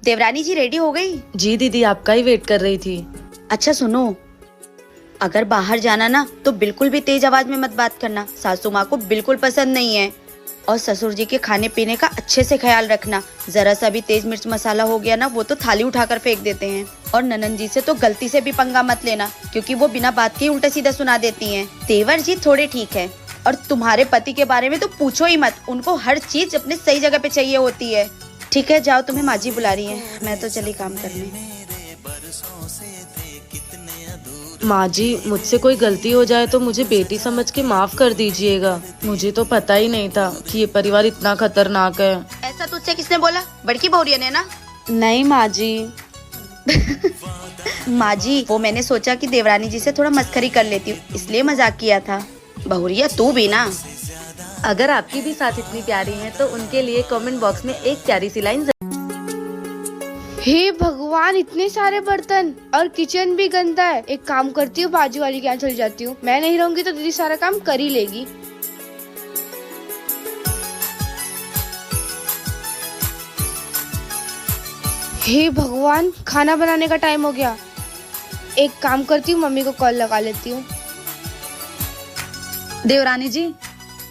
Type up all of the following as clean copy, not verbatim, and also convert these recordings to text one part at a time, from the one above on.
देवरानी जी रेडी हो गई? जी दीदी, आपका ही वेट कर रही थी। अच्छा सुनो, अगर बाहर जाना ना तो बिल्कुल भी तेज आवाज में मत बात करना, सासू माँ को बिल्कुल पसंद नहीं है। और ससुर जी के खाने पीने का अच्छे से ख्याल रखना, जरा सा भी तेज मिर्च मसाला हो गया ना वो तो थाली उठाकर फेंक देते हैं। और ननन जी से तो गलती से भी पंगा मत लेना, क्योंकि वो बिना बात के उल्टा सीधा सुना देती हैं। तेवर जी थोड़े ठीक है, और तुम्हारे पति के बारे में तो पूछो ही मत, उनको हर चीज अपने सही जगह पे चाहिए होती है। ठीक है जाओ, तुम्हें माँ जी बुला रही है, मैं तो चली काम करने। माँ जी, मुझसे कोई गलती हो जाए तो मुझे बेटी समझ के माफ कर दीजिएगा। मुझे तो पता ही नहीं था कि ये परिवार इतना खतरनाक है। ऐसा तुझसे किसने बोला? बड़की बहुरिया ने ना? नहीं माँ जी। माँ जी, वो मैंने सोचा कि देवरानी जी से थोड़ा मस्करी कर लेती हूँ, इसलिए मजाक किया था। बहुरिया तू भी ना। अगर आपकी भी सास इतनी प्यारी है तो उनके लिए कमेंट बॉक्स में एक प्यारी सी लाइन। हे भगवान, इतने सारे बर्तन और किचन भी गंदा है। एक काम करती हूँ, बाजू वाली के यहाँ चली जाती हूँ। मैं नहीं रहूंगी तो दीदी सारा काम कर ही लेगी। हे भगवान, खाना बनाने का टाइम हो गया। एक काम करती हूँ, मम्मी को कॉल लगा लेती हूँ। देवरानी जी,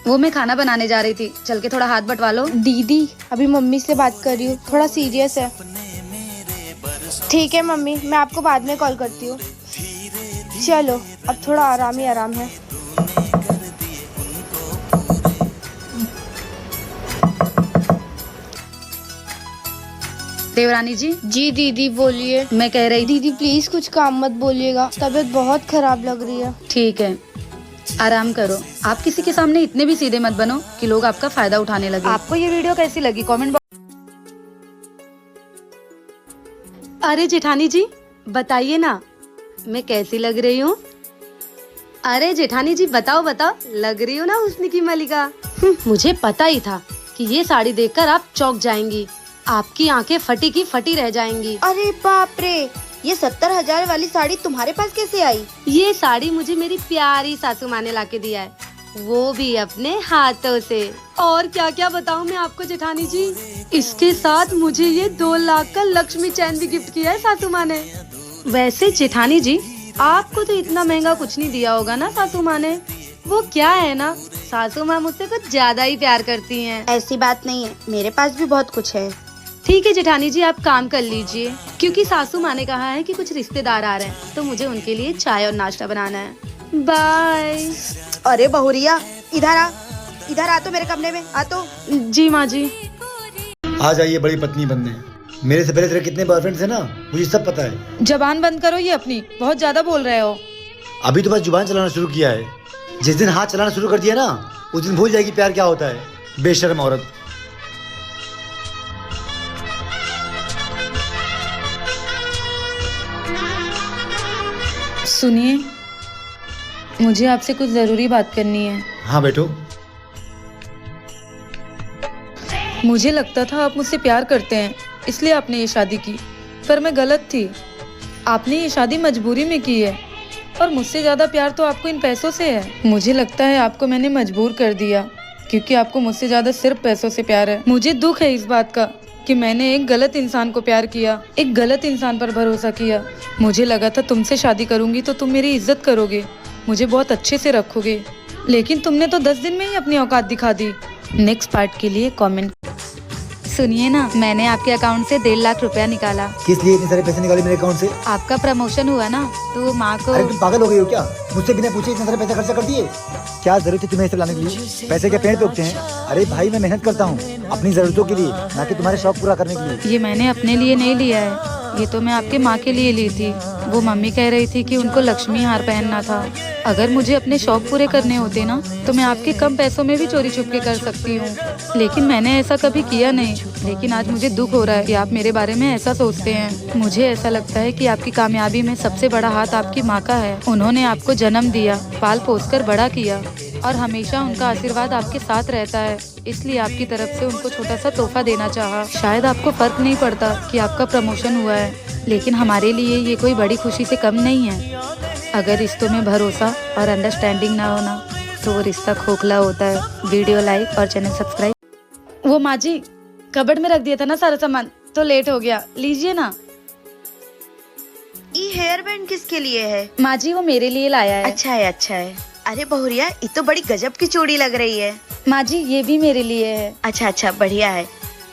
वो मैं खाना बनाने जा रही थी, चल के थोड़ा हाथ बटवा लो। दीदी अभी मम्मी से बात कर रही हूँ, थोड़ा सीरियस है। ठीक है मम्मी, मैं आपको बाद में कॉल करती हूँ। चलो अब थोड़ा आराम ही आराम है। देवरानी जी। जी दीदी बोलिए। मैं कह रही थी। दीदी प्लीज कुछ काम मत बोलिएगा, तबीयत बहुत खराब लग रही है। ठीक है, आराम करो। आप किसी के सामने इतने भी सीधे मत बनो कि लोग आपका फायदा उठाने लगे। आपको ये वीडियो कैसी लगी कमेंट। अरे जेठानी जी, बताइए ना मैं कैसी लग रही हूँ? अरे जेठानी जी बताओ बताओ, लग रही हूँ ना हुस्न की मलिका। मुझे पता ही था कि ये साड़ी देखकर आप चौंक जाएंगी, आपकी आंखें फटी की फटी रह जाएंगी। अरे बाप रे, ये 70,000 वाली साड़ी तुम्हारे पास कैसे आई? ये साड़ी मुझे मेरी प्यारी सासू माँ ने लाके दिया है, वो भी अपने हाथों से। और क्या क्या बताऊँ मैं आपको जेठानी जी, इसके साथ मुझे ये 2 लाख का लक्ष्मी चैन भी गिफ्ट किया है सासू माँ ने। वैसे जेठानी जी, आपको तो इतना महंगा कुछ नहीं दिया होगा ना सासू माँ ने? वो क्या है ना, सासू माँ मुझसे कुछ ज्यादा ही प्यार करती हैं। ऐसी बात नहीं है, मेरे पास भी बहुत कुछ है। ठीक है जेठानी जी, आप काम कर लीजिए, क्योंकि सासू माँ ने कहा है कि कुछ रिश्तेदार आ रहे हैं, तो मुझे उनके लिए चाय और नाश्ता बनाना है। बाय। अरे बहुरिया, इधर आ तो मेरे कमरे में आ तो। जी माँ जी। आ जाइए बड़ी पत्नी बनने। मेरे से पहले तेरे कितने बॉयफ्रेंड्स हैं ना, मुझे सब पता है। जबान बंद करो, ये अपनी बहुत ज्यादा बोल रहे हो। अभी तो बस जुबान चलाना शुरू किया है, जिस दिन हाथ चलाना शुरू कर दिया ना उस दिन भूल जाएगी प्यार क्या होता है, बेशर्म औरत। सुनिए, मुझे आपसे कुछ जरूरी बात करनी है। हाँ बैठो। मुझे लगता था आप मुझसे प्यार करते हैं, इसलिए आपने ये शादी की, पर मैं गलत थी। आपने ये शादी मजबूरी में की है, और मुझसे ज्यादा प्यार तो आपको इन पैसों से है। मुझे लगता है आपको मैंने मजबूर कर दिया, क्योंकि आपको मुझसे ज्यादा सिर्फ पैसों से प्यार है। मुझे दुख है इस बात का कि मैंने एक गलत इंसान को प्यार किया, एक गलत इंसान पर भरोसा किया। मुझे लगा था तुमसे शादी करूंगी तो तुम मेरी इज्जत करोगे, मुझे बहुत अच्छे से रखोगे, लेकिन तुमने तो 10 दिन में ही अपनी औकात दिखा दी। नेक्स्ट पार्ट के लिए कमेंट। सुनिए ना, मैंने आपके अकाउंट से 1.5 लाख रुपया निकाला। किस लिए इतने सारे पैसे निकाले मेरे अकाउंट से? आपका प्रमोशन हुआ ना, तो माँ को। अरे तुम पागल हो गई हो क्या? मुझसे बिना पूछे इतने सारे पैसे खर्चा कर दिए? क्या जरूरत है तुम्हें इसे लाने के लिए? पैसे क्या पेड़ पे उगते हैं? अरे भाई मैं मेहनत करता हूँ अपनी जरूरतों के लिए, ना कि तुम्हारे शौक पूरा करने के लिए। ये मैंने अपने लिए नहीं लिया है, ये तो मैं आपके माँ के लिए ली थी। वो मम्मी कह रही थी कि उनको लक्ष्मी हार पहनना था। अगर मुझे अपने शौक पूरे करने होते ना, तो मैं आपके कम पैसों में भी चोरी छुपके कर सकती हूँ, लेकिन मैंने ऐसा कभी किया नहीं। लेकिन आज मुझे दुख हो रहा है कि आप मेरे बारे में ऐसा सोचते हैं। मुझे ऐसा लगता है कि आपकी कामयाबी में सबसे बड़ा हाथ आपकी माँ का है। उन्होंने आपको जन्म दिया, पाल पोस कर बड़ा किया, और हमेशा उनका आशीर्वाद आपके साथ रहता है। इसलिए आपकी तरफ से उनको छोटा सा तोहफा देना चाहा। शायद आपको फर्क नहीं पड़ता कि आपका प्रमोशन हुआ है, लेकिन हमारे लिए ये कोई बड़ी खुशी से कम नहीं है। अगर रिश्तों में भरोसा और अंडरस्टैंडिंग ना होना, तो वो रिश्ता खोखला होता है। वीडियो लाइक और चैनल सब्सक्राइब। वो माँ जी, कबर्ड में रख दिया था ना सारा सामान, तो लेट हो गया, लीजिए ना। ये हेयर बैंड किसके लिए है? माँ जी वो मेरे लिए लाया है। अच्छा है, अच्छा है। अरे बहुरिया, ये तो बड़ी गजब की चूड़ी लग रही है। माँ जी ये भी मेरे लिए है। अच्छा अच्छा, बढ़िया है।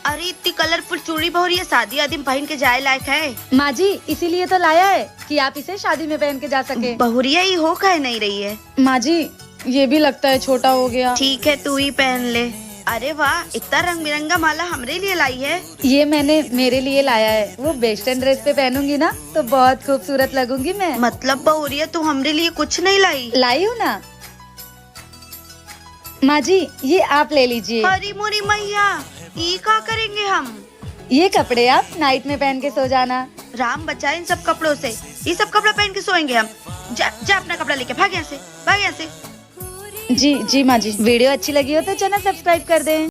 अरे इतनी कलरफुल चूड़ी बहुरिया शादी आदि में पहन के जाए लायक है। माँ जी इसीलिए तो लाया है कि आप इसे शादी में पहन के जा सके। बहुरिया ये हो कहे नहीं रही है। माँ जी ये भी लगता है छोटा हो गया। ठीक है, तू ही पहन ले। अरे वाह, इतना रंग बिरंगा माला हमरे लिए लाई है। ये मैंने मेरे लिए लाया है, वो वेस्टर्न ड्रेस पे पहनूंगी ना तो बहुत खूबसूरत लगूंगी मैं। मतलब बहुरिया तू हमरे लिए कुछ नहीं लाई? लाई हूँ ना। माँ जी ये आप ले लीजिए। हरी मोरी मैया, ये क्या करेंगे हम? ये कपड़े आप नाइट में पहन के सो जाना। राम बचाए इन सब कपड़ों से। ये सब कपड़ा पहन के सोएंगे हम? जा जा अपना कपड़ा लेके भाग यहाँ से, भाग यहाँ से। जी जी माँ जी, वीडियो अच्छी लगी हो तो चैनल सब्सक्राइब कर दें।